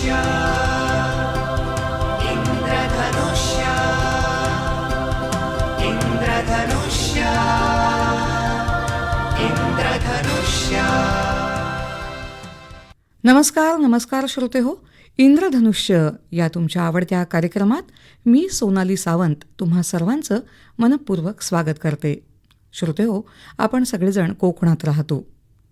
इंद्रधनुष्य इंद्रधनुष्य इंद्रधनुष्य इंद्रधनुष्य. नमस्कार श्रोते हो. इंद्रधनुष्य या तुमच्या आवडत्या कार्यक्रमात मी सोनाली सावंत तुम्हा सर्वांचं मनपूर्वक स्वागत करते. श्रोते हो, आपण सगळेजण कोकणात राहतो.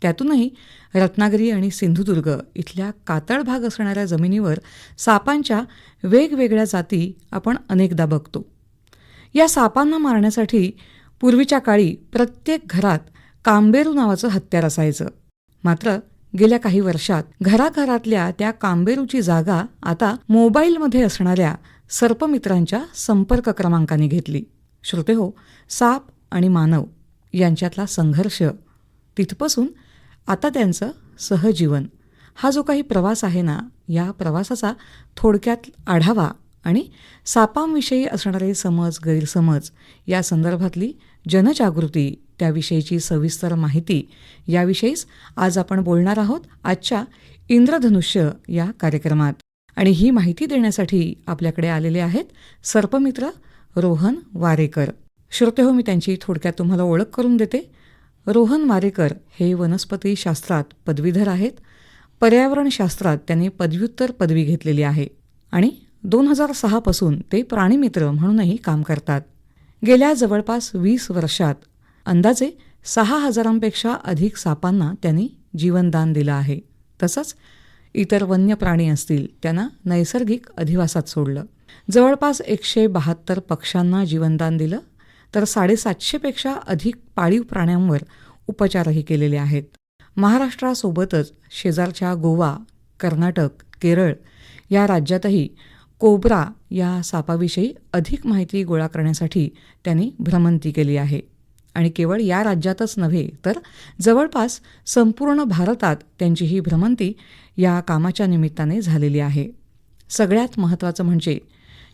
त्यातूनही रत्नागिरी आणि सिंधुदुर्ग इथल्या कातळ भाग असणाऱ्या जमिनीवर सापांच्या वेगवेगळ्या जाती आपण अनेकदा बघतो. या सापांना मारण्यासाठी पूर्वीच्या काळी प्रत्येक घरात कांबेरू नावाचं हत्यार असायचं. मात्र गेल्या काही वर्षात घराघरातल्या त्या कांबेरूची जागा आता मोबाईलमध्ये असणाऱ्या सर्पमित्रांच्या संपर्क क्रमांकाने घेतली. श्रोते हो, साप आणि मानव यांच्यातला संघर्ष तिथपासून आता त्यांचं सहजीवन हा जो काही प्रवास आहे ना, या प्रवासाचा थोडक्यात आढावा आणि सापांविषयी असणारे समज गैरसमज या संदर्भातली जनजागृती, त्याविषयीची सविस्तर माहिती याविषयीच आज आपण बोलणार आहोत आजच्या इंद्रधनुष्य या कार्यक्रमात. आणि ही माहिती देण्यासाठी आपल्याकडे आलेले आहेत सर्पमित्र रोहन वारेकर. श्रोते हो, मी त्यांची थोडक्यात तुम्हाला ओळख करून देते. रोहन वारेकर हे वनस्पती शास्त्रात पदवीधर आहेत. पर्यावरणशास्त्रात त्यांनी पदव्युत्तर पदवी घेतलेली आहे आणि 2006 पासून ते प्राणीमित्र म्हणूनही काम करतात. गेल्या जवळपास 20 वर्षात अंदाजे 6,000पेक्षा अधिक सापांना त्यांनी जीवनदान दिलं आहे. तसंच इतर वन्य प्राणी असतील त्यांना नैसर्गिक अधिवासात सोडलं. जवळपास 172 पक्ष्यांना जीवनदान दिलं, तर 750पेक्षा अधिक पाळीव प्राण्यांवर उपचारही केलेले आहेत. महाराष्ट्रासोबतच शेजारच्या गोवा, कर्नाटक, केरळ या राज्यातही कोब्रा या सापाविषयी अधिक माहिती गोळा करण्यासाठी त्यांनी भ्रमंती केली आहे. आणि केवळ या राज्यातच नव्हे तर जवळपास संपूर्ण भारतात त्यांची ही भ्रमंती या कामाच्या निमित्ताने झालेली आहे. सगळ्यात महत्त्वाचं म्हणजे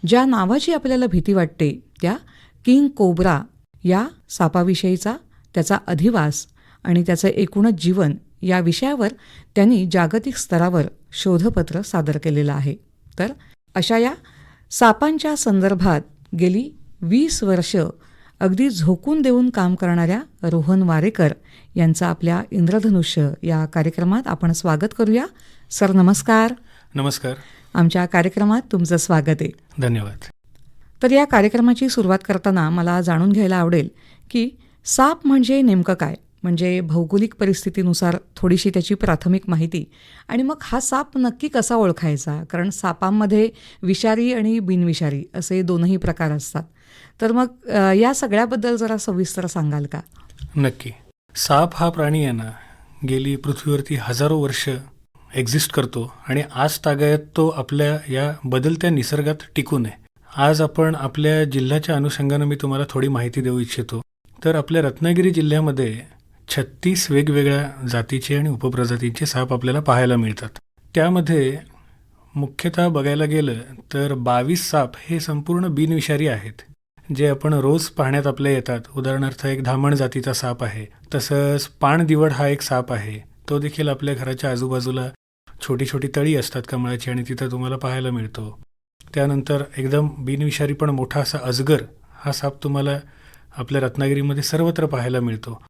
ज्या नावाची आपल्याला भीती वाटते त्या किंग कोब्रा या सापाविषयीचा, त्याचा अधिवास आणि त्याचं एकूणच जीवन या विषयावर त्यांनी जागतिक स्तरावर शोधपत्र सादर केलेलं आहे. तर अशा या सापांच्या संदर्भात गेली 20 वर्ष अगदी झोकून देऊन काम करणाऱ्या रोहन वारेकर यांचं आपल्या इंद्रधनुष्य या कार्यक्रमात आपण स्वागत करूया. सर नमस्कार. नमस्कार. आमच्या कार्यक्रमात तुमचं स्वागत आहे. धन्यवाद. तर या कार्यक्रमाची सुरुवात करताना मला जाणून घ्यायला आवडेल की साप म्हणजे नेमकं काय, म्हणजे भौगोलिक परिस्थितीनुसार थोडीशी त्याची प्राथमिक माहिती, आणि मग हा साप नक्की कसा ओळखायचा, कारण सापांमध्ये विषारी आणि बिनविषारी असे दोनही प्रकार असतात. तर मग या सगळ्याबद्दल जरा सविस्तर सांगाल का? नक्की. साप हा प्राणी आहे ना, गेली पृथ्वीवरती हजारो वर्ष एक्झिस्ट करतो आणि आज तागायत तो आपल्या या बदलत्या निसर्गात टिकून आहे. आज आपण आपल्या जिल्ह्याच्या अनुषंगानं मी तुम्हाला थोडी माहिती देऊ इच्छितो. तर आपल्या रत्नागिरी जिल्ह्यामध्ये 36 वेगवेगळ्या जातीचे आणि उपप्रजातींचे साप आपल्याला पाहायला मिळतात. त्यामध्ये मुख्यतः बघायला गेलं तर 22 साप हे संपूर्ण बिनविषारी आहेत, जे आपण रोज पाहण्यात आपल्या येतात. उदाहरणार्थ एक धामण जातीचा साप आहे, तसंच पाणदिवड हा एक साप आहे. तो देखील आपल्या घराच्या आजूबाजूला छोटी छोटी तळी असतात कमळाची आणि तिथं तुम्हाला पाहायला मिळतो. त्यानंतर एकदम बिनविषारी पण मोठा असा अजगर हा साप तुम्हाला आपल्या रत्नागिरीमध्ये सर्वत्र पाहायला मिळतो.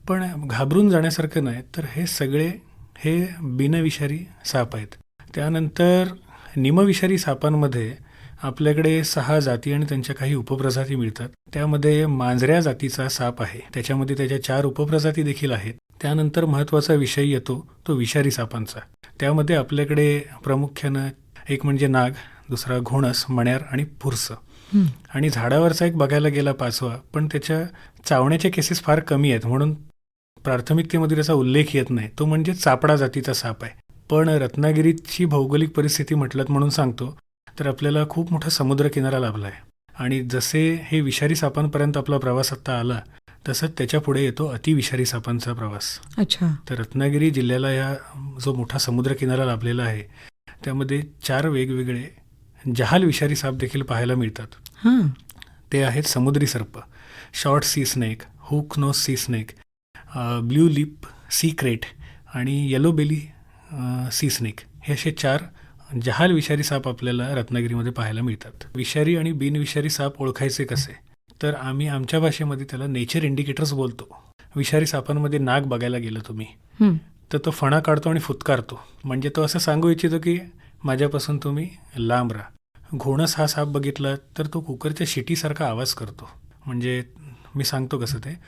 पण घाबरून जाण्यासारखं नाही, तर हे सगळे हे बिनविषारी साप आहेत. त्यानंतर निमविषारी सापांमध्ये आपल्याकडे 6 जाती आणि त्यांच्या काही उपप्रजाती मिळतात. त्यामध्ये मांजऱ्या जातीचा साप आहे, त्याच्यामध्ये त्याच्या 4 उपप्रजाती देखील आहेत. त्यानंतर महत्त्वाचा विषय येतो तो विषारी सापांचा. त्यामध्ये आपल्याकडे प्रामुख्यानं एक म्हणजे नाग, दुसरा घोणस, मण्यार आणि फुरस. आणि झाडावरचा एक बघायला गेला 5वा, पण त्याच्या चावण्याच्या केसेस फार कमी आहेत म्हणून प्राथमिकतेमध्ये त्याचा उल्लेख येत नाही. तो म्हणजे चापडा जातीचा साप आहे. पण रत्नागिरीची भौगोलिक परिस्थिती म्हटलं म्हणून सांगतो, तर आपल्याला खूप मोठा समुद्रकिनारा लाभला आहे. आणि जसे हे विषारी सापांपर्यंत आपला प्रवास आता आला, तसंच त्याच्या पुढे येतो अतिविषारी सापांचा प्रवास. अच्छा. तर रत्नागिरी जिल्ह्याला या जो मोठा समुद्रकिनारा लाभलेला आहे त्यामध्ये 4 वेगवेगळे जहाल विषारी साप देखील पाहायला मिळतात. ते आहेत समुद्री सर्प, short sea snake, hook nose sea snake, blue lip sea krait आणि येलो बेली सी स्नेक. हे असे 4 जहाल विषारी साप आपल्याला रत्नागिरीमध्ये पाहायला मिळतात. विषारी आणि बिनविषारी साप ओळखायचे कसे, तर आम्ही आमच्या भाषेमध्ये त्याला नेचर इंडिकेटर्स बोलतो. विषारी सापांमध्ये नाग बघायला गेलं तुम्ही हं. तर तो फणा काढतो आणि फुतकारतो, म्हणजे तो असं सांगू इच्छितो की माझ्यापासून तुम्ही लांब राहा. घोणस हा साप बघितला तर तो कुकरच्या शिटीसारखा आवाज करतो. म्हणजे मी सांगतो कसं ते,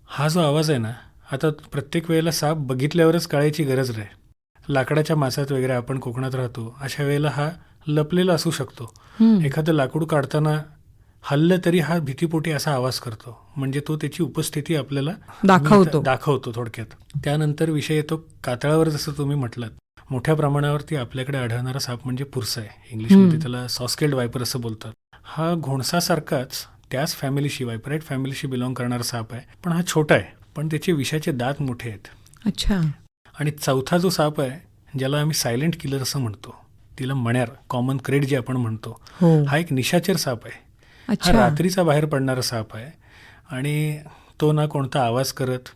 हा जो आवाज आहे ना, आता प्रत्येक वेळेला साप बघितल्यावरच कळायची गरज नाही. लाकडाच्या मासात वगैरे आपण कोकणात राहतो, अशा वेळेला हा लपलेला असू शकतो. हं. एखादं लाकूड काढताना हल्लं तरी हा भीतीपोटी असा आवाज करतो, म्हणजे तो त्याची उपस्थिती आपल्याला दाखवतो थोडक्यात. त्यानंतर विषय येतो कातळावर. जसं तुम्ही म्हटलात, मोठ्या प्रमाणावरती आपल्याकडे आढळणारा साप म्हणजे पुरसा आहे. इंग्लिशमध्ये त्याला सॉस्केल्ड वायपर असं बोलतात. हा घोणसासारखाच त्याच फॅमिलीशी, वायपराईट फॅमिलीशी बिलॉंग करणारा साप आहे, पण हा छोटा आहे, पण त्याचे विषाचे दात मोठे आहेत. अच्छा. आणि चौथा जो साप आहे, ज्याला आम्ही सायलेंट किलर असं म्हणतो, तिला मण्यार, कॉमन क्रेड जे आपण म्हणतो, हो. हा एक निशाचर साप आहे. हा अच्छा. रात्रीचा बाहेर पडणारा साप आहे आणि तो ना कोणता आवाज करत,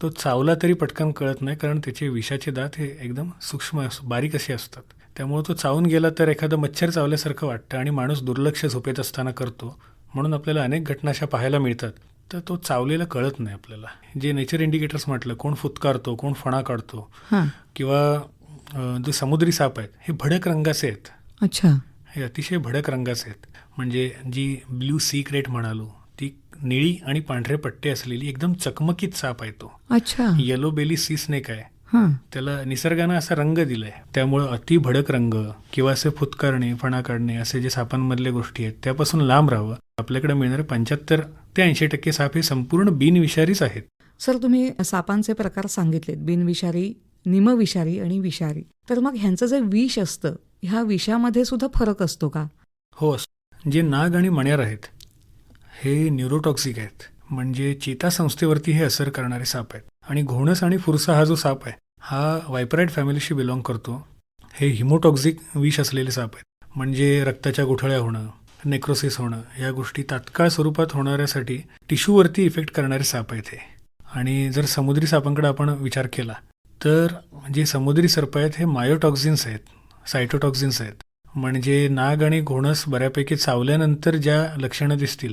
तो चावला तरी पटकन कळत नाही, कारण त्याचे विषाचे दात हे एकदम सूक्ष्म बारीक असे असतात. त्यामुळे तो चावून गेला तर एखादं मच्छर चावल्यासारखं वाटतं आणि माणूस दुर्लक्ष झोपेत असताना करतो. म्हणून आपल्याला अनेक घटना अशा पाहायला मिळतात. तर तो चावलेला कळत नाही आपल्याला. जे नेचर इंडिकेटर्स म्हटलं, कोण फुतकारतो, कोण फणा काढतो, हां. किंवा जे समुद्री साप आहेत हे भडक रंगाचे आहेत. अच्छा. हे अतिशय भडक रंगाचे आहेत. म्हणजे जी ब्ल्यू सिक्रेट म्हणालो, ती निळी आणि पांढरे पट्टे असलेली एकदम चकमकीत साप आहे तो. अच्छा. येलो बेली सी स्नेक आहे. हां. त्याला निसर्गानं असा रंग दिलाय, त्यामुळं अति भडक रंग किंवा असे फुतकारणे, फणा काढणे असे जे सापांमधल्या गोष्टी आहेत त्यापासून लांब राहावं. आपल्याकडे मिळणारे 75 ते 80% साप हे संपूर्ण बिनविषारीच आहेत. सर, तुम्ही सापांचे प्रकार सांगितलेत, बिनविषारी, निमविषारी आणि विषारी. तर मग ह्यांचं जे विष असतं, ह्या विषामध्ये सुद्धा फरक असतो का? हो, जे नाग आणि मण्यार आहेत हे न्यूरोटॉक्सिक आहेत, म्हणजे चेतासंस्थेवरती हे असर करणारे साप आहेत. आणि घोणस आणि फुरसा हा जो साप आहे हा वायपराईट फॅमिलीशी बिलॉंग करतो. हे हिमोटॉक्सिक विष असलेले साप आहेत, म्हणजे रक्ताच्या गुठळ्या होणं, नेक्रोसिस होणं, या गोष्टी तात्काळ स्वरूपात होणाऱ्यासाठी टिश्यूवरती इफेक्ट करणारे साप आहेत हे. आणि जर समुद्री सापांकडे आपण विचार केला तर जे समुद्री सर्प आहेत हे मायोटॉक्झिन्स आहेत, सायटोटॉक्झिन्स आहेत. म्हणजे नाग आणि घोणस बऱ्यापैकी चावल्यानंतर ज्या लक्षणं दिसतील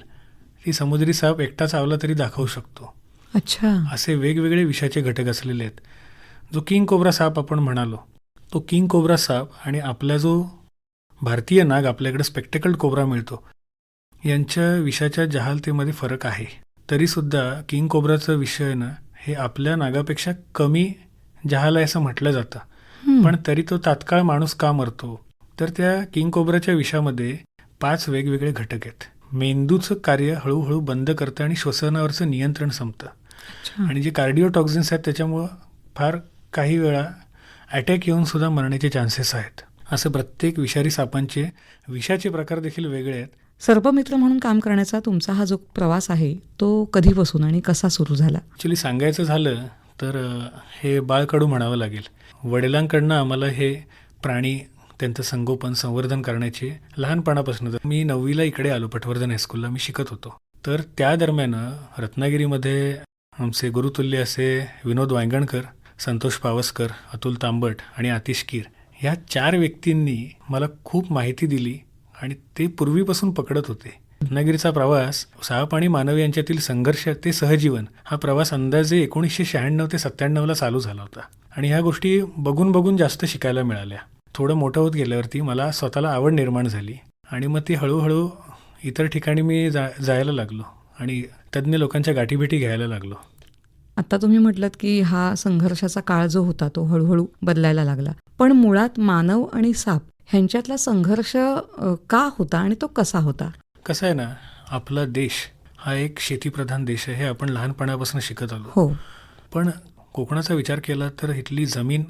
ती समुद्री साप एकटा चावला तरी दाखवू शकतो. अच्छा. असे वेगवेगळे विषाचे घटक असलेले आहेत. जो किंग कोब्रा साप आपण म्हणालो, तो किंग कोब्रा साप आणि आपला जो भारतीय नाग आपल्याकडे स्पेक्टेकल्ड कोब्रा मिळतो, यांच्या विषाच्या जहालतेमध्ये फरक आहे. तरीसुद्धा किंग कोब्राचं विषय ना हे आपल्या नागापेक्षा कमी जहाल आहे असं म्हटलं जातं. पण तरी तो तात्काळ माणूस का मरतो, तर त्या किंग कोब्राच्या विषामध्ये 5 वेगवेगळे घटक आहेत. मेंदूचं कार्य हळूहळू बंद करतं आणि श्वसनावरचं नियंत्रण संपतं. आणि जे कार्डिओटॉक्झिन्स आहेत त्याच्यामुळं फार काही वेळा अटॅक येऊन सुद्धा मरण्याचे चान्सेस आहेत. असं प्रत्येक विषारी सापांचे विषाचे प्रकार देखील वेगळे आहेत. सर्पमित्र म्हणून काम करण्याचा तुमचा हा जो प्रवास आहे तो कधीपासून आणि कसा सुरू झाला? ॲक्च्युली सांगायचं झालं तर हे बाळकडू म्हणावं लागेल. वडिलांकडनं आम्हाला हे प्राणी, त्यांचं संगोपन, संवर्धन करण्याचे लहानपणापासून, मी 9वीला इकडे आलो, पटवर्धन हायस्कूलला मी शिकत होतो. तर त्या दरम्यान रत्नागिरीमध्ये आमचे गुरुतुल्य असे विनोद वांगणकर, संतोष पावसकर, अतुल तांबट आणि आतिश कीर, ह्या 4 व्यक्तींनी मला खूप माहिती दिली आणि ते पूर्वीपासून पकडत होते. रत्नागिरीचा प्रवास, साप आणि मानव यांच्यातील संघर्ष ते सहजीवन, हा प्रवास अंदाजे 1996 ते 97ला चालू झाला होता. आणि ह्या गोष्टी बघून बघून जास्त शिकायला मिळाल्या. थोडं मोठं होत गेल्यावरती मला स्वतःला आवड निर्माण झाली आणि मग ती हळूहळू इतर ठिकाणी मी जायला लागलो आणि तज्ज्ञ लोकांच्या गाठीभेटी घ्यायला लागलो. आता तुम्ही म्हटलात की हा संघर्षाचा काळ जो होता तो हळूहळू बदलायला लागला, पण मुळात मानव आणि साप ह्यांच्यातला संघर्ष का होता आणि तो कसा होता? कसं आहे ना, आपला देश हा एक शेतीप्रधान देश आहे, हे आपण लहानपणापासून शिकत आलो. हो. पण कोकणाचा विचार केला तर इथली जमीन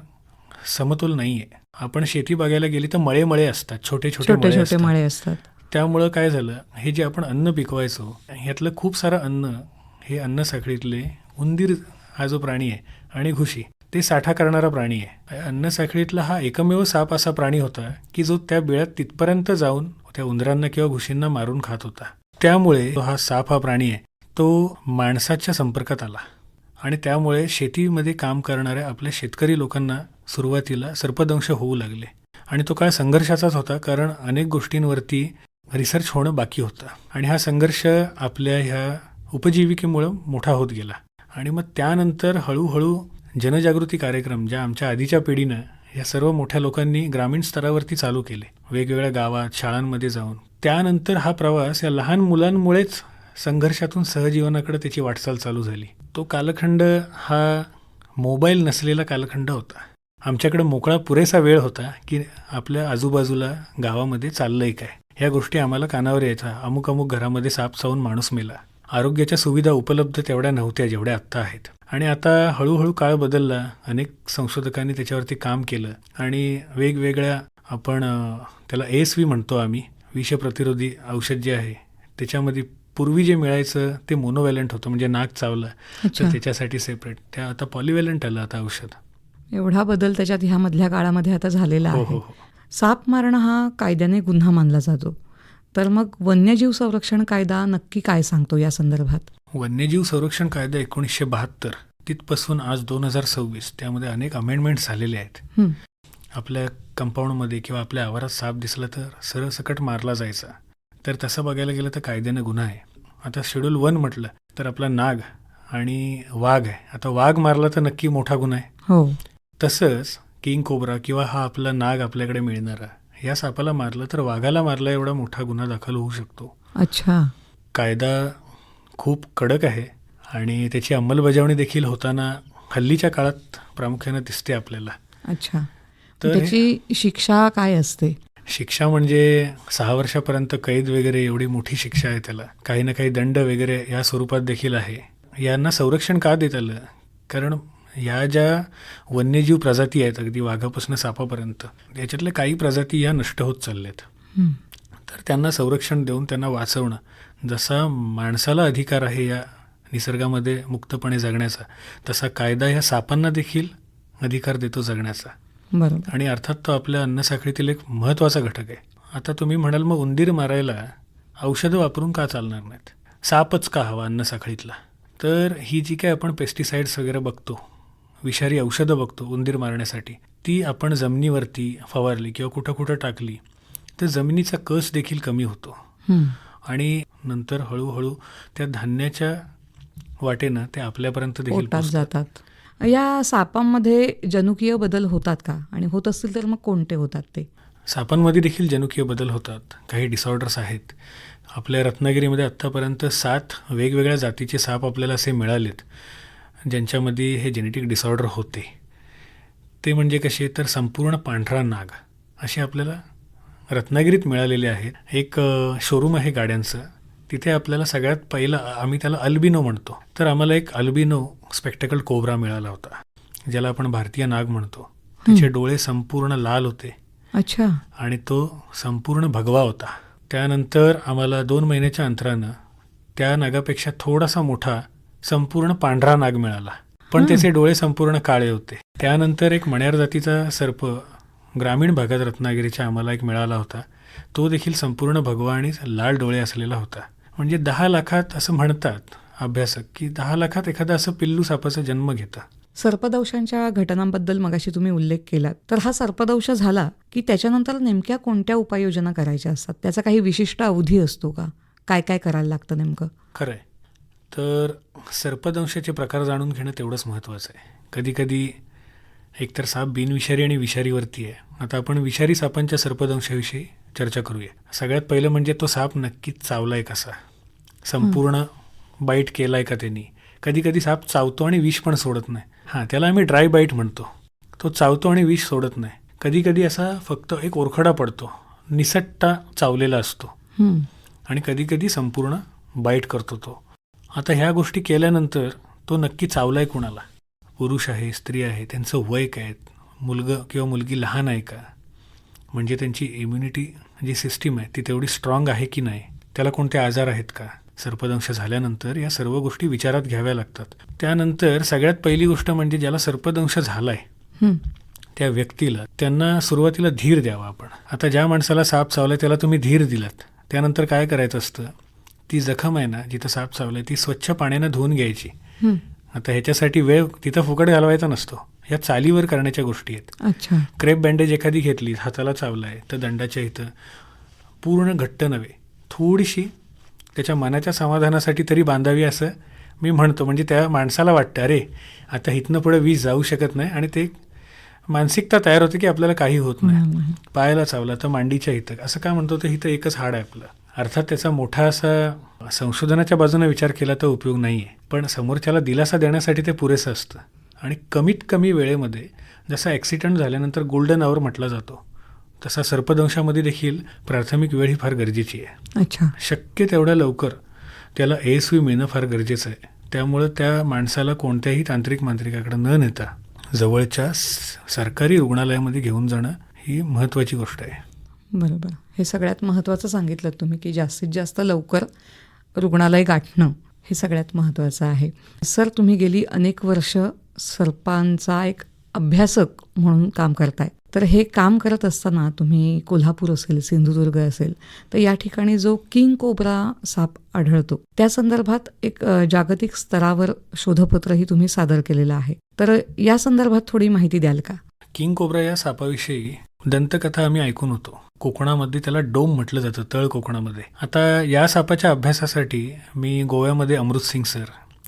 समतोल नाही आहे. आपण शेती बघायला गेली तर मळे असतात, छोटे छोटे मळे असतात. त्यामुळं काय झालं, हे जे आपण अन्न पिकवायचो ह्यातलं खूप सारं अन्न हे अन्न साखळीतले उंदीर हा जो प्राणी आहे आणि घुशी, ते साठा करणारा प्राणी आहे. अन्न साखळीतला हा एकमेव साप असा प्राणी होता की जो त्या बिळात तिथपर्यंत जाऊन त्या उंदरांना किंवा घुशींना मारून खात होता. त्यामुळे हा साप हा प्राणी आहे तो माणसाच्या संपर्कात आला आणि त्यामुळे शेतीमध्ये काम करणाऱ्या आपल्या शेतकरी लोकांना सुरुवातीला सर्पदंश होऊ लागले. आणि तो काळ संघर्षाचाच होता, कारण अनेक गोष्टींवरती रिसर्च होणं बाकी होतं. आणि हा संघर्ष आपल्या ह्या उपजीविकेमुळं मोठा होत गेला. आणि मग त्यानंतर हळूहळू जनजागृती कार्यक्रम ज्या आमच्या आधीच्या पिढीनं या सर्व मोठ्या लोकांनी ग्रामीण स्तरावरती चालू केले, वेगवेगळ्या गावात शाळांमध्ये जाऊन. त्यानंतर हा प्रवास या लहान मुलांमुळेच संघर्षातून सहजीवनाकडे त्याची वाटचाल चालू झाली. तो कालखंड हा मोबाईल नसलेला कालखंड होता. आमच्याकडे मोकळा पुरेसा वेळ होता की आपल्या आजूबाजूला गावामध्ये चाललंय काय, ह्या गोष्टी आम्हाला कानावर यायच्या. अमुक अमुक घरामध्ये साप चावून माणूस मेला. आरोग्याच्या सुविधा उपलब्ध तेवढ्या नव्हत्या जेवढ्या आत्ता आहेत. आणि आता हळूहळू काळ बदलला, अनेक संशोधकांनी त्याच्यावरती काम केलं आणि वेगवेगळ्या आपण त्याला ASV म्हणतो आम्ही, विषप्रतिरोधी औषध जे आहे त्याच्यामध्ये पूर्वी जे मिळायचं ते मोनोव्हॅलंट होतं, म्हणजे नाक चावलं तर त्याच्यासाठी सेपरेट, त्या आता पॉलिव्हॅलंट आलं आता औषध. एवढा बदल त्याच्यात ह्या मधल्या काळामध्ये आता झालेला हो आहे. हो हो. साप मारणं हा कायद्याने गुन्हा मानला जातो. तर मग वन्यजीव संरक्षण कायदा नक्की काय सांगतो या संदर्भात? वन्यजीव संरक्षण कायदा 1972 तिथपासून आज 2026 त्यामध्ये अनेक अमेंडमेंट्स झालेले आहेत. आपल्या कंपाऊंडमध्ये किंवा आपल्या आवारात साप दिसला तर सरसकट मारला जायचा. तर तसं बघायला गेलं तर कायद्यानं गुन्हा आहे. आता शेड्यूल 1 म्हटलं तर आपला नाग आणि वाघ आहे. आता वाघ मारला तर नक्की मोठा गुन्हा आहे. हो. तसंच किंग कोब्रा किंवा हा आपला नाग आपल्याकडे मिळणारा, या सापाला मारलं तर वाघाला मारला एवढा मोठा गुन्हा दाखल होऊ शकतो. अच्छा. कायदा खूप कडक आहे आणि त्याची अंमलबजावणी देखील होताना हल्लीच्या काळात प्रामुख्याने दिसते आपल्याला. अच्छा. तर त्याची शिक्षा काय असते? शिक्षा म्हणजे 6 वर्षापर्यंत कैद वगैरे एवढी मोठी शिक्षा आहे त्याला. काही ना काही दंड वगैरे या स्वरूपात देखील आहे. यांना संरक्षण का देत आलं? कारण या ज्या वन्यजीव प्रजाती आहेत, अगदी वाघापासून सापापर्यंत, याच्यातल्या काही प्रजाती या नष्ट होत चालल्यात. तर त्यांना संरक्षण देऊन त्यांना वाचवणं, जसा माणसाला अधिकार आहे या निसर्गामध्ये मुक्तपणे जगण्याचा, तसा कायदा ह्या सापांना देखील अधिकार देतो जगण्याचा. बरोबर. आणि अर्थात तो आपल्या अन्नसाखळीतील एक महत्त्वाचा घटक आहे. आता तुम्ही म्हणाल मग उंदीर मारायला औषधं वापरून का चालणार नाहीत, सापच का हवा अन्नसाखळीतला? तर ही जी काय आपण पेस्टिसाइड्स वगैरे बघतो, विषारी औषधं बघतो उंदीर मारण्यासाठी, ती आपण जमिनीवरती फवारली किंवा कुठं कुठं टाकली तर जमिनीचा कस देखील कमी होतो. आणि नंतर हळूहळू त्या धान्याच्या वाटेनं ते आपल्यापर्यंत देखील पोटात जातात. या सापांमध्ये जनुकीय बदल होतात का? आणि होत असतील तर मग कोणते होतात ते? सापांमध्ये देखील जनुकीय बदल होतात. काही डिसऑर्डर्स आहेत. आपल्या रत्नागिरीमध्ये आत्तापर्यंत 7 वेगवेगळ्या जातीचे साप आपल्याला असे मिळालेत ज्यांच्यामध्ये हे जेनेटिक डिसऑर्डर होते. ते म्हणजे कसे? तर संपूर्ण पांढरा नाग असे आपल्याला रत्नागिरीत मिळालेले आहेत. एक शोरूम आहे गाड्यांचं, तिथे आपल्याला सगळ्यात पहिलं आम्ही त्याला अल्बिनो म्हणतो. तर आम्हाला एक अल्बिनो स्पेक्टकल कोब्रा मिळाला होता, ज्याला आपण भारतीय नाग म्हणतो. त्याचे डोळे संपूर्ण लाल होते. अच्छा. आणि तो संपूर्ण भगवा होता. त्यानंतर आम्हाला 2 महिन्याच्या अंतरानं त्या नागापेक्षा थोडासा मोठा संपूर्ण पांढरा नाग मिळाला, पण त्याचे डोळे संपूर्ण काळे होते. त्यानंतर एक मण्यार जातीचा सर्प ग्रामीण भागात रत्नागिरीच्या आम्हाला एक मिळाला होता. तो देखील संपूर्ण भगवा आणि लाल डोळे असलेला होता. म्हणजे 10 लाखात असं म्हणतात अभ्यासक की 10 लाखात एखादा असं पिल्लू सापाचा जन्म घेतं. सर्पदंशांच्या घटनांबद्दल मगाशी तुम्ही उल्लेख केला, तर हा सर्पदंश झाला की त्याच्यानंतर नेमक्या कोणत्या उपाययोजना करायच्या असतात? त्याचा काही विशिष्ट अवधी असतो का? काय काय करायला लागतं नेमकं? खरं आहे. तर सर्पदंशाचे प्रकार जाणून घेणं तेवढंच महत्त्वाचं आहे. कधी कधी एकतर साप बिनविषारी आणि विषारीवरती आहे. आता आपण विषारी सापांच्या सर्पदंशाविषयी चर्चा करूया. सगळ्यात पहिलं म्हणजे तो साप नक्कीच चावलाय कसा, संपूर्ण बाईट केलाय का त्यांनी. कधी कधी साप चावतो आणि विष पण सोडत नाही. त्याला आम्ही ड्राय बाईट म्हणतो. तो चावतो आणि विष सोडत नाही. कधी कधी असा फक्त एक ओरखडा पडतो, निसट्टा चावलेला असतो. आणि कधी कधी संपूर्ण बाईट करतो तो. आता ह्या गोष्टी केल्यानंतर तो नक्की चावलाय कुणाला, पुरुष आहे, स्त्री आहे, त्यांचं वय काय, मुलगा किंवा मुलगी लहान आहे का, म्हणजे त्यांची इम्युनिटी जी सिस्टीम आहे ती तेवढी स्ट्रॉंग आहे की नाही, त्याला कोणते आजार आहेत का. सर्पदंश झाल्यानंतर या सर्व गोष्टी विचारात घ्याव्या लागतात. त्यानंतर सगळ्यात पहिली गोष्ट म्हणजे ज्याला सर्पदंश झालाय त्या व्यक्तीला त्यांना सुरुवातीला धीर द्यावा आपण. आता ज्या माणसाला साप चावलाय त्याला तुम्ही धीर दिलात, त्यानंतर काय करायचं असतं, ती जखम आहे ना जिथं साप चावलाय ती स्वच्छ पाण्यानं धुवून घ्यायची. आता ह्याच्यासाठी वेळ तिथं फुकट घालवायचा नसतो, ह्या चालीवर करण्याच्या गोष्टी आहेत. अच्छा. क्रेप बँडेज एखादी घेतली, हाताला चावलाय तर दंडाच्या इथं पूर्ण घट्ट नव्हे, थोडीशी त्याच्या मनाच्या समाधानासाठी तरी बांधावी असं मी म्हणतो. म्हणजे त्या माणसाला वाटतं अरे आता इथनं पुढे वीज जाऊ शकत नाही, आणि ते मानसिकता तयार होते की आपल्याला काही होत नाही. पायाला चावला तर मांडीच्या इथं, असं का म्हणतो, तर इथं एकच हाड आहे आपलं. अर्थात त्याचा मोठा असा संशोधनाच्या बाजूने विचार केला तर उपयोग नाही आहे, पण समोरच्याला दिलासा देण्यासाठी ते पुरेसं असतं. आणि कमीत कमी वेळेमध्ये, जसा ॲक्सिडेंट झाल्यानंतर गोल्डन आवर म्हटला जातो, तसा सर्पदंशामध्ये देखील प्राथमिक वेळ ही फार गरजेची आहे. अच्छा. शक्य तेवढ्या लवकर त्याला ASV मिळणं फार गरजेचं आहे. त्यामुळं त्या माणसाला कोणत्याही तांत्रिक मांत्रिकाकडे न नेता जवळच्या सरकारी रुग्णालयामध्ये घेऊन जाणं ही महत्त्वाची गोष्ट आहे. बरोबर. हे सगळ्यात महत्त्वाचं सांगितलं तुम्ही की जास्तीत जास्त लवकर रुग्णालय गाठणं हे सगळ्यात महत्त्वाचं आहे. सर, तुम्ही गेली अनेक वर्ष सर्पांचा एक अभ्यासक म्हणून काम करताय. तर हे काम करत असताना तुम्ही कोल्हापूर असेल, सिंधुदुर्ग असेल, तर या ठिकाणी जो किंग कोब्रा साप आढळतो त्या संदर्भात एक जागतिक स्तरावर शोधपत्रही तुम्ही सादर केलेलं आहे. तर या संदर्भात थोडी माहिती द्याल का? किंग कोब्रा या सापाविषयी दंतकथा आम्ही ऐकून होतो. कोकणामध्ये त्याला डोम म्हटलं जातं, तळ कोकणामध्ये. आता या सापाच्या अभ्यासासाठी मी गोव्यामध्ये अमृत सिंग सर,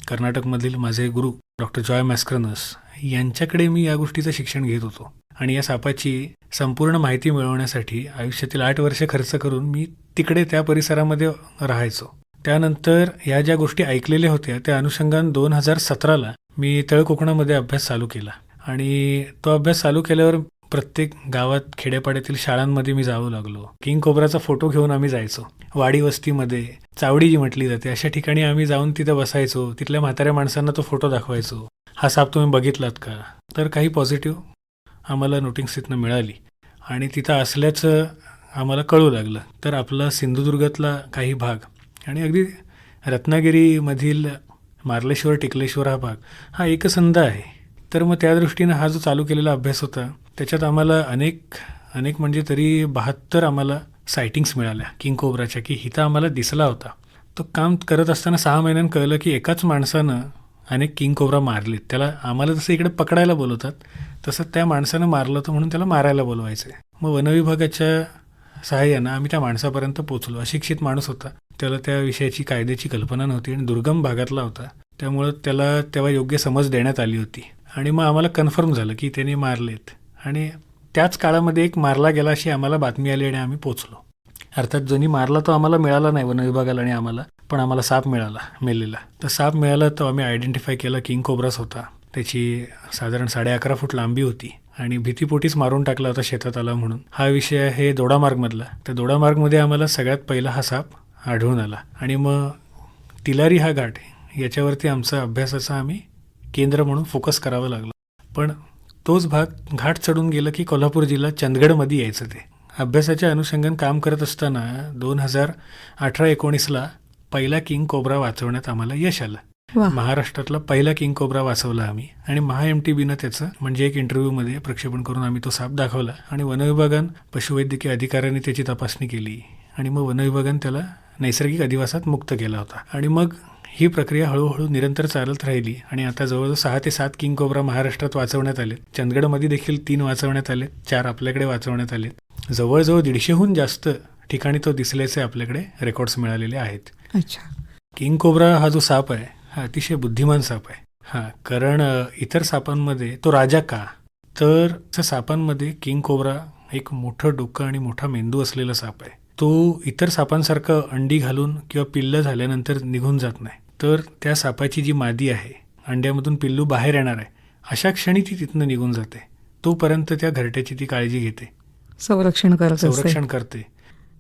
कर्नाटकमधील माझे गुरु डॉक्टर जॉय मॅस्क्रनस यांच्याकडे मी या गोष्टीचं शिक्षण घेत होतो. आणि या सापाची संपूर्ण माहिती मिळवण्यासाठी आयुष्यातील 8 वर्ष खर्च करून मी तिकडे त्या परिसरामध्ये राहायचो. त्यानंतर ह्या ज्या गोष्टी ऐकलेल्या होत्या त्या अनुषंगाने 2017ला मी तळ कोकणामध्ये अभ्यास चालू केला. आणि तो अभ्यास चालू केल्यावर प्रत्येक गावात, खेड्यापाड्यातील शाळांमध्ये मी जाऊ लागलो. किंग कोब्राचा फोटो घेऊन आम्ही जायचो. वाडी वस्तीमध्ये, चावडी जी म्हटली जाते, अशा ठिकाणी आम्ही जाऊन तिथं बसायचो. तिथल्या म्हाताऱ्या माणसांना तो फोटो दाखवायचो. हा साप तुम्ही बघितलात का? तर काही पॉझिटिव्ह आम्हाला नोटिंग्स तिथनं मिळाली आणि तिथं असल्याचं आम्हाला कळू लागलं. तर आपला सिंधुदुर्गातला काही भाग आणि अगदी रत्नागिरीमधील मार्लेश्वर, टिकलेश्वर हा भाग हा एकसंध आहे. तर मग त्या दृष्टीनं हा जो चालू केलेला अभ्यास होता त्याच्यात आम्हाला अनेक म्हणजे तरी 72 आम्हाला सायटिंग्स मिळाल्या किंग कोब्राच्या, की हिथं आम्हाला दिसला होता. तो काम करत असताना 6 महिन्यांनी कळलं की एकाच माणसानं अनेक किंग कोब्रा मारलेत. त्याला आम्हाला जसं इकडे पकडायला बोलवतात तसं त्या माणसानं मारलं होतं म्हणून त्याला मारायला बोलवायचं. मग वनविभागाच्या सहाय्यानं आम्ही त्या माणसापर्यंत पोचलो. अशिक्षित माणूस होता, त्याला त्या विषयाची कायद्याची कल्पना नव्हती आणि दुर्गम भागातला होता, त्यामुळं त्याला तेव्हा योग्य समज देण्यात आली होती. आणि मग आम्हाला कन्फर्म झालं की त्यांनी मारलेत. आणि त्याच काळामध्ये एक मारला गेला अशी आम्हाला बातमी आली आणि आम्ही पोचलो. अर्थात ज्यांनी मारला तो आम्हाला मिळाला नाही वनविभागाला आणि आम्हाला, पण आम्हाला साप मिळाला मेलेला. तर साप मिळाला तो आम्ही आयडेंटिफाय केला, किंग कोब्राच होता. त्याची साधारण 11.5 फूट लांबी होती आणि भीतीपोटीच मारून टाकला होता शेतात आला म्हणून. हा विषय आहे दोडामार्गमधला. त्या दोडामार्गमध्ये आम्हाला सगळ्यात पहिला हा साप आढळून आला. आणि मग तिलारी हा घाट, याच्यावरती आमचा अभ्यासाचा आम्ही केंद्र म्हणून फोकस करावं लागलं. पण तोच भाग घाट चढून गेलं की कोल्हापूर जिल्हा चंदगडमध्ये यायचं. ते अभ्यासाच्या अनुषंगाने काम करत असताना 2018-19ला पहिला किंग कोब्रा वाचवण्यात आम्हाला यश आलं. महाराष्ट्रातला पहिला किंग कोब्रा वाचवला आम्ही. आणि MHA-MTBनं त्याचं म्हणजे एक इंटरव्ह्यूमध्ये प्रक्षेपण करून आम्ही तो साप दाखवला. आणि वनविभागानं, पशुवैद्यकीय अधिकाऱ्यांनी त्याची तपासणी केली आणि मग वनविभागानं त्याला नैसर्गिक अधिवासात मुक्त केला होता. आणि मग ही प्रक्रिया हळूहळू निरंतर चालत राहिली आणि आता जवळजवळ 6 ते 7 किंग कोब्रा महाराष्ट्रात वाचवण्यात आले. चंदगडमध्ये देखील 3 वाचवण्यात आले, 4 आपल्याकडे वाचवण्यात आले. जवळजवळ 150हून जास्त ठिकाणी तो दिसल्याचे आपल्याकडे रेकॉर्ड्स मिळालेले आहेत. अच्छा. किंग कोब्रा हा जो साप आहे हा अतिशय बुद्धिमान साप आहे. कारण इतर सापांमध्ये तो राजा का, तर सापांमध्ये किंग कोब्रा एक मोठं डोकं आणि मोठा मेंदू असलेला साप आहे. तो इतर सापांसारखं अंडी घालून किंवा पिल्लं झाल्यानंतर निघून जात नाही. तर त्या सापाची जी मादी आहे, अंड्यामधून पिल्लू बाहेर येणार आहे अशा क्षणी ती तिथनं निघून जाते. तोपर्यंत त्या घरट्याची ती काळजी घेते, संरक्षण करते.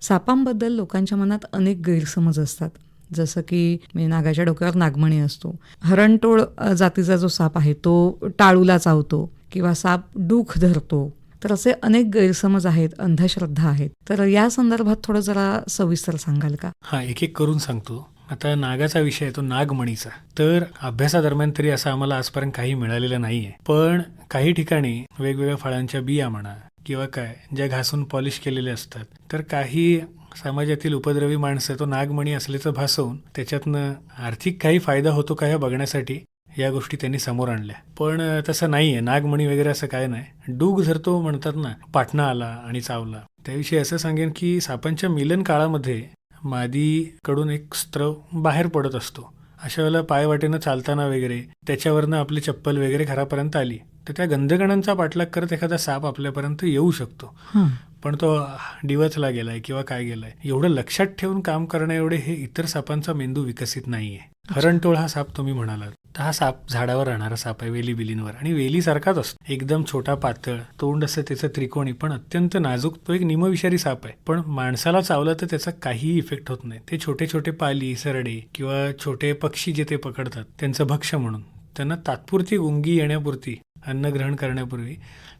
सापांबद्दल लोकांच्या मनात अनेक गैरसमज असतात. जसं की नागाच्या डोक्यावर नागमणी असतो, हरणटोळ जातीचा जो साप आहे तो टाळूला चावतो किंवा साप डूख धरतो. तर असे अनेक गैरसमज आहेत, अंधश्रद्धा आहेत. तर या संदर्भात थोडं जरा सविस्तर सांगाल का? एक एक करून सांगतो. आता नागाचा विषय आहे तो नागमणीचा. तर अभ्यासादरम्यान तरी असं आम्हाला आजपर्यंत काही मिळालेलं नाही आहे. पण काही ठिकाणी वेगवेगळ्या फळांच्या बिया म्हणा किंवा काय ज्या घासून पॉलिश केलेले असतात, तर काही समाजातील उपद्रवी माणसं तो नागमणी असल्याचं भासवून त्याच्यातनं आर्थिक काही फायदा होतो का हे बघण्यासाठी या गोष्टी त्यांनी समोर आणल्या. पण तसं नाही आहे, नागमणी वगैरे असं काय नाही. डूग धरतो म्हणतात ना, पाटणा आला आणि चावला. त्याविषयी असं सांगेन की सापांच्या मिलन काळामध्ये मादीकडून एक स्त्रव बाहेर पडत असतो. अशा वेळेला पायवाटेनं चालताना वगैरे त्याच्यावरनं आपली चप्पल वगैरे घरापर्यंत आली तर त्या गंधकणांचा पाठलाग करत एखादा साप आपल्यापर्यंत येऊ शकतो. हां. पण तो डिवचला गेलाय किंवा काय गेलाय एवढं लक्षात ठेवून काम करण्या एवढे हे इतर सापांचा मेंदू विकसित नाहीये. हरणटोळ हा साप तुम्ही म्हणालात, तर हा साप झाडावर राहणारा साप आहे, वेली बिलींवर, आणि वेलीसारखाच असतो. एकदम छोटा, पातळ तोंड असं त्याचं, त्रिकोणी, पण अत्यंत नाजूक. तो एक निमविषारी साप आहे. पण माणसाला चावला तर त्याचा काहीही इफेक्ट होत नाही. ते छोटे छोटे पाली, सरडे किंवा छोटे पक्षी जे ते पकडतात त्यांचं भक्ष्य म्हणून, त्यांना तात्पुरती गुंगी येण्यापुरती, अन्न ग्रहण करण्यापूर्वी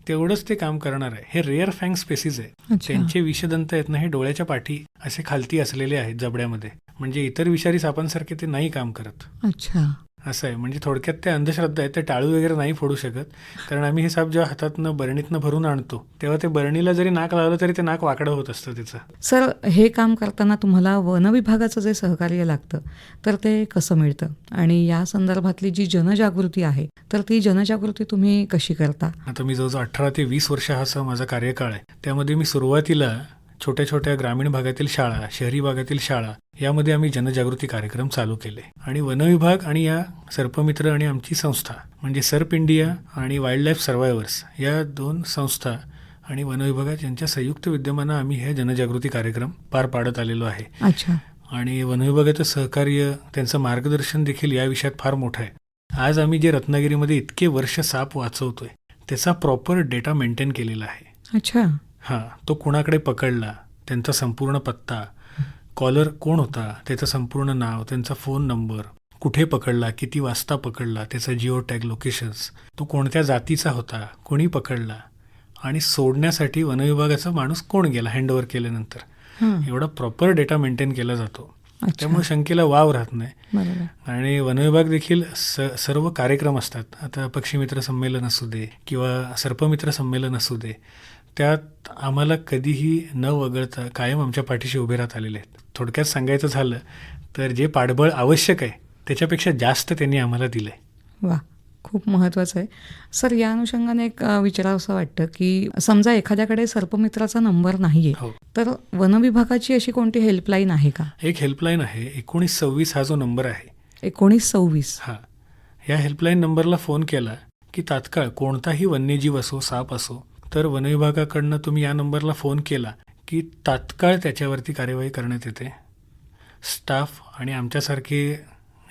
तेवढंच ते काम करणार आहे. हे रेअर फँग स्पेसिस आहे. अच्छा. त्यांचे विषदंत आहेत ना, हे डोळ्याच्या पाठी असे खालती असलेले आहेत जबड्यामध्ये. म्हणजे इतर विषारी सापांसारखे ते नाही काम करत. अच्छा. असं आहे. म्हणजे थोडक्यात ते अंधश्रद्धा आहे. ते टाळू वगैरे नाही फोडू शकत. कारण आम्ही हे साप जेव्हा हातातनं बरणीतनं भरून आणतो तेव्हा ते बरणीला जरी नाक लावलं तरी ते नाक वाकडं होत असतं त्याचं. सर, हे काम करताना तुम्हाला वनविभागाचं जे सहकार्य लागतं तर ते कसं मिळतं, आणि या संदर्भातली जी जनजागृती आहे तर ती जनजागृती तुम्ही कशी करता? आता मी जवळजवळ 18 ते 20 वर्ष हा माझा कार्यकाळ आहे. त्यामध्ये मी सुरुवातीला छोट्या छोट्या ग्रामीण भागातील शाळा, शहरी भागातील शाळा यामध्ये आम्ही जनजागृती कार्यक्रम चालू केले. आणि वनविभाग आणि या सर्पमित्र आणि आमची संस्था म्हणजे सर्प इंडिया आणि वाईल्ड लाईफ सर्वायव्हर्स या 2 संस्था आणि वनविभागात यांच्या संयुक्त विद्यमानं आम्ही हे जनजागृती कार्यक्रम पार पाडत आलेलो आहे. अच्छा. आणि वनविभागाचं सहकार्य, त्यांचं मार्गदर्शन देखील या विषयात फार मोठं आहे. आज आम्ही जे रत्नागिरीमध्ये इतके वर्ष साप वाचवतोय त्याचा प्रॉपर डेटा मेंटेन केलेला आहे. अच्छा. हां, तो कुणाकडे पकडला, त्यांचा संपूर्ण पत्ता, कॉलर कोण होता, त्याचं संपूर्ण नाव, त्यांचा फोन नंबर, कुठे पकडला, किती वाजता पकडला, त्याचं जिओ टॅग लोकेशन्स, तो कोणत्या जातीचा होता, कोणी पकडला, आणि सोडण्यासाठी वनविभागाचा माणूस कोण गेला हँडओव्हर केल्यानंतर, एवढा प्रॉपर डेटा मेंटेन केला जातो. त्यामुळे शंकेला वाव राहत नाही. बरोबर. आणि वनविभाग देखील सर्व कार्यक्रम असतात. आता पक्षीमित्र संमेलन असू दे किंवा सर्पमित्र संमेलन असू दे, त्यात आम्हाला कधीही न वगळता कायम आमच्या पाठीशी उभे राहत आलेले आहेत. थोडक्यात सांगायचं झालं तर जे पाठबळ आवश्यक आहे त्याच्यापेक्षा जास्त त्यांनी आम्हाला दिलं आहे. वा, खूप महत्त्वाचं आहे. सर, या अनुषंगाने एक विचारावं असं वाटतं की समजा एखाद्याकडे सर्पमित्राचा नंबर नाही आहे, हो, तर वनविभागाची अशी कोणती हेल्पलाईन आहे का? एक हेल्पलाईन आहे, 1926 हा जो नंबर आहे. 1926. हां, या हेल्पलाईन नंबरला फोन केला की तात्काळ कोणताही वन्यजीव असो, साप असो, तर वनविभागाकडनं तुम्ही या नंबरला फोन केला की तात्काळ त्याच्यावरती कार्यवाही करण्यात येते. स्टाफ आणि आमच्यासारखे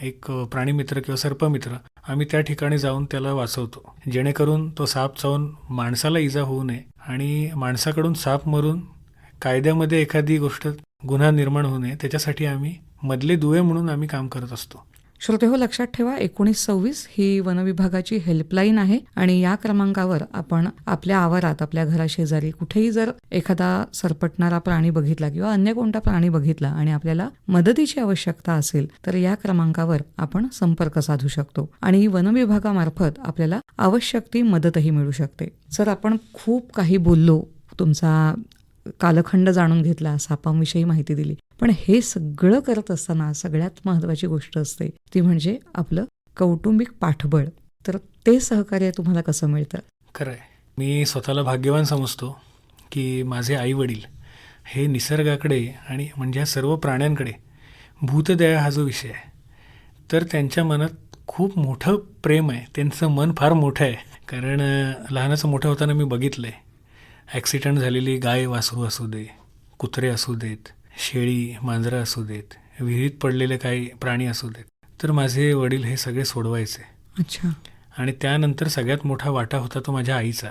एक प्राणीमित्र किंवा सर्पमित्र आम्ही त्या ठिकाणी जाऊन त्याला वाचवतो, जेणेकरून तो साप चावून माणसाला इजा होऊ नये आणि माणसाकडून साप मरून कायद्यामध्ये एखादी गोष्ट, गुन्हा निर्माण होऊ नये, त्याच्यासाठी आम्ही मधले दुवे म्हणून आम्ही काम करत असतो. श्रोतेहो, लक्षात ठेवा, 1926 ही वनविभागाची हेल्पलाईन आहे आणि या क्रमांकावर आपण आपल्या आवारात, आपल्या घराशेजारी कुठेही जर एखादा सरपटणारा प्राणी बघितला किंवा अन्य कोणता प्राणी बघितला आणि आपल्याला मदतीची आवश्यकता असेल तर या क्रमांकावर आपण संपर्क साधू शकतो आणि वनविभागामार्फत आपल्याला आवश्यक ती मदतही मिळू शकते. सर, आपण खूप काही बोललो, तुमचा कालखंड जाणून घेतला, सापांविषयी माहिती दिली, पण हे सगळं करत असताना सगळ्यात महत्त्वाची गोष्ट असते ती म्हणजे आपलं कौटुंबिक पाठबळ. तर ते सहकार्य तुम्हाला कसं मिळतं? खरं आहे. मी स्वतःला भाग्यवान समजतो की माझे आईवडील हे निसर्गाकडे आणि म्हणजे ह्या सर्व प्राण्यांकडे भूतदया हा जो विषय आहे, तर त्यांच्या मनात खूप मोठं प्रेम आहे. त्यांचं मन फार मोठं आहे. कारण लहानाचं मोठं होताना मी बघितलं आहे, ॲक्सिडेंट झालेली गाय वासरू असू दे, कुत्रे असू देत, शेळी मांजरं असू देत, विहिरीत पडलेले काही प्राणी असू देत, तर माझे वडील हे सगळे सोडवायचे. अच्छा. आणि त्यानंतर सगळ्यात मोठा वाटा होता तो माझ्या आईचा.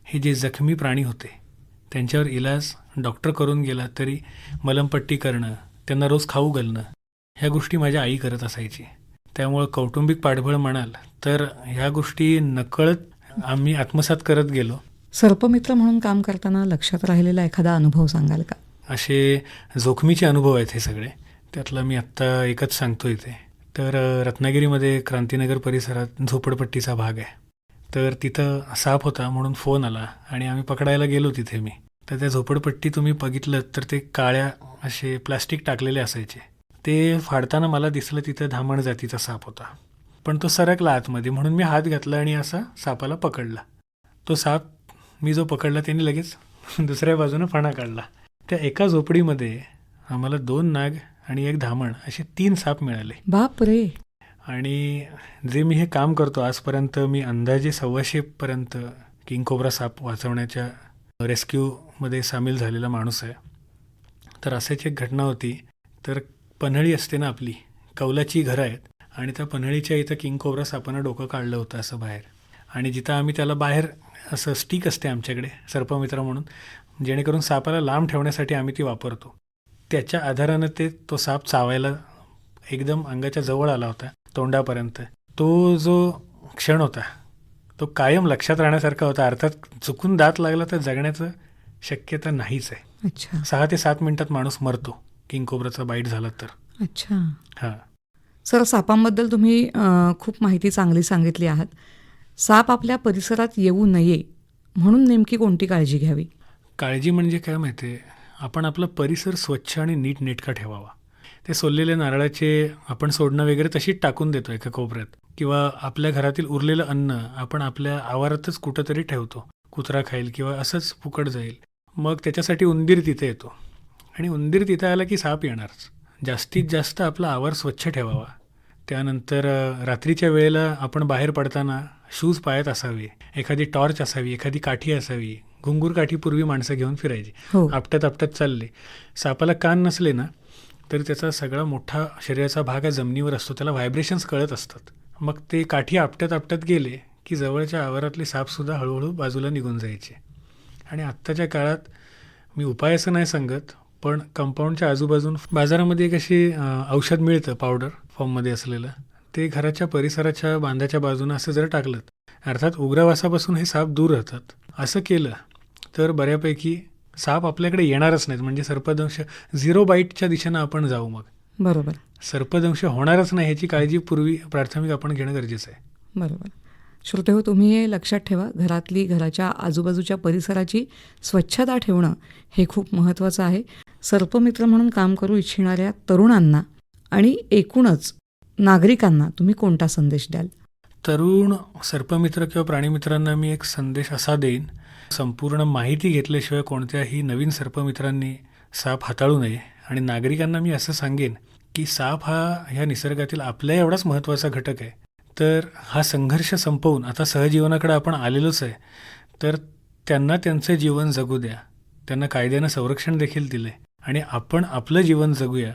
हे जे जखमी प्राणी होते त्यांच्यावर इलाज डॉक्टर करून गेला तरी मलमपट्टी करणं, त्यांना रोज खाऊ घालणं, ह्या गोष्टी माझ्या आई करत असायची. त्यामुळं कौटुंबिक पाठबळ म्हणाल तर ह्या गोष्टी नकळत आम्ही आत्मसात करत गेलो. सर्पमित्र म्हणून काम करताना लक्षात राहिलेला एखादा अनुभव सांगाल का? असे जोखमीचे अनुभव आहेत हे सगळे. त्यातला मी आत्ता एकच सांगतो इथे. तर रत्नागिरीमध्ये क्रांतीनगर परिसरात झोपडपट्टीचा भाग आहे. तर तिथं साप होता म्हणून फोन आला आणि आम्ही पकडायला गेलो तिथे मी. तर त्या झोपडपट्टी तुम्ही बघितलं तर ते काळ्या असे प्लास्टिक टाकलेले असायचे. ते फाडताना मला दिसलं तिथं धामण जातीचा साप होता. पण तो सरकला आतमध्ये, म्हणून मी हात घातला आणि असा सापाला पकडला. तो साप मी जो पकडला त्याने लगेच दुसऱ्या बाजूनं फणा काढला. त्या एका झोपडीमध्ये आम्हाला 2 नाग आणि 1 धामण असे 3 साप मिळाले. बाप रे. आणि जे मी हे काम करतो आजपर्यंत, मी अंदाजे 125पर्यंत किंग कोब्रा साप वाचवण्याच्या रेस्क्यूमध्ये सामील झालेला माणूस आहे. तर असाच एक घटना होती. तर पन्हाळी असते ना आपली, कौलाची घरं आहेत, आणि त्या पन्हाळीच्या इथं किंग कोब्रा सापानं डोकं काढलं होतं असं बाहेर. आणि जिथं आम्ही त्याला बाहेर असं स्टिक असते आमच्याकडे सर्पमित्र म्हणून, जेणेकरून सापाला लांब ठेवण्यासाठी आम्ही ती वापरतो. त्याच्या आधारानं तो साप चावायला एकदम अंगाच्या जवळ आला होता, तोंडापर्यंत. तो जो क्षण होता तो कायम लक्षात राहण्यासारखा होता. अर्थात चुकून दात लागला तर जगण्याचं शक्यता नाहीच आहे. अच्छा 6 ते 7 मिनिटात माणूस मरतो किंग कोब्राचा बाईट झाला तर. अच्छा. हां. सर, सापांबद्दल तुम्ही खूप माहिती चांगली सांगितली आहात. साप आपल्या परिसरात येऊ नये म्हणून नेमकी कोणती काळजी घ्यावी? काळजी म्हणजे काय माहिती आहे, आपण आपला परिसर स्वच्छ आणि नीटनेटका ठेवावा. ते सोललेले नारळाचे आपण सोडणं वगैरे तशीच टाकून देतो एका कोपऱ्यात, किंवा आपल्या घरातील उरलेलं अन्न आपण आपल्या आवारातच कुठंतरी ठेवतो. कुत्रा खाईल किंवा असंच फुकट जाईल. मग त्याच्यासाठी उंदीर तिथे येतो, आणि उंदीर तिथे आला की साप येणारच. जास्तीत जास्त आपला आवार स्वच्छ ठेवावा. त्यानंतर रात्रीच्या वेळेला आपण बाहेर पडताना शूज पायात असावे, एखादी टॉर्च असावी, एखादी काठी असावी. घुंगूर काठी पूर्वी माणसं घेऊन फिरायची. हो. आपट्यात आपट्यात चालले. सापाला कान नसले ना तर त्याचा सगळा मोठा शरीराचा भाग हा जमिनीवर असतो, त्याला व्हायब्रेशन्स कळत असतात. मग ते काठी आपट्यात आपट्यात गेले की जवळच्या आवारातले सापसुद्धा हळूहळू बाजूला निघून जायचे. आणि आत्ताच्या काळात मी उपाय असं नाही सांगत, पण कंपाऊंडच्या आजूबाजून बाजारामध्ये एक अशी औषध मिळतं पावडर फॉर्ममध्ये असलेलं, ते घराच्या परिसराच्या बांधाच्या बाजूनं असं जर टाकलं, अर्थात उग्रवासापासून हे साप दूर राहतात. असं केलं तर बऱ्यापैकी साप आपल्याकडे येणारच नाहीत. म्हणजे सर्पदंश 0 बाईटच्या दिशेनं आपण जाऊ. मग बरोबर. सर्पदंश होणारच नाही ह्याची काळजी पूर्वी प्राथमिक आपण घेणं गरजेचं आहे. बरोबर. श्रोतेहो, तुम्ही हे लक्षात ठेवा, घराच्या आजूबाजूच्या परिसराची स्वच्छता ठेवणं हे खूप महत्त्वाचं आहे. सर्पमित्र म्हणून काम करू इच्छिणाऱ्या तरुणांना आणि एकूणच नागरिकांना तुम्ही कोणता संदेश द्याल? तरुण सर्पमित्र किंवा प्राणीमित्रांना मी एक संदेश असा देईन, संपूर्ण माहिती घेतल्याशिवाय कोणत्याही नवीन सर्पमित्रांनी साप हाताळू नये. आणि नागरिकांना मी असं सांगेन की साप हा ह्या निसर्गातील आपल्या एवढाच महत्त्वाचा घटक आहे. तर हा संघर्ष संपवून आता सहजीवनाकडे आपण आलेलोच आहे, तर त्यांना त्यांचं जीवन जगू द्या. त्यांना कायद्यानं संरक्षण देखील दिलं आहे, आणि आपण आपलं जीवन जगूया.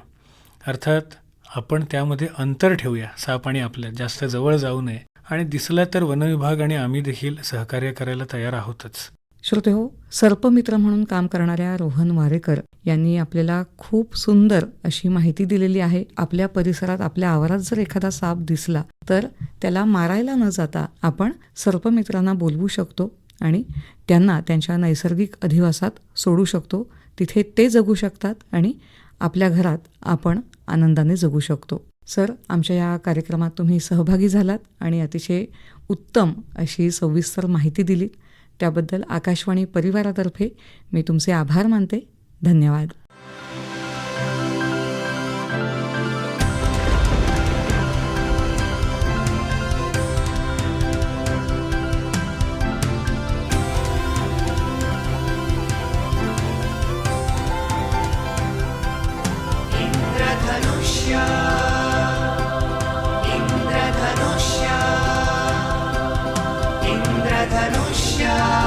अर्थात आपण त्यामध्ये अंतर ठेवूया, साप आणि आपल्या जास्त जवळ जाऊ नये. आणि दिसला तर वनविभाग आणि आम्ही देखील सहकार्य करायला तयार आहोतच. श्रोतेहो, सर्पमित्र म्हणून काम करणाऱ्या रोहन वारेकर यांनी आपल्याला खूप सुंदर अशी माहिती दिलेली आहे. आपल्या परिसरात, आपल्या आवारात जर एखादा साप दिसला तर त्याला मारायला न जाता आपण सर्पमित्रांना बोलवू शकतो आणि त्यांना त्यांच्या नैसर्गिक अधिवासात सोडू शकतो. तिथे ते जगू शकतात आणि आपल्या घरात आपण आनंदाने जगू शकतो. सर, आमच्या या कार्यक्रमात तुम्ही सहभागी झालात आणि अतिशय उत्तम अशी सविस्तर माहिती दिलीत. त्याबद्दल आकाशवाणी परिवारातर्फे मी तुमचे आभार मानते. धन्यवाद. इंद्रधनुष्य इंद्रधनुष्य इंद्रधनुष्य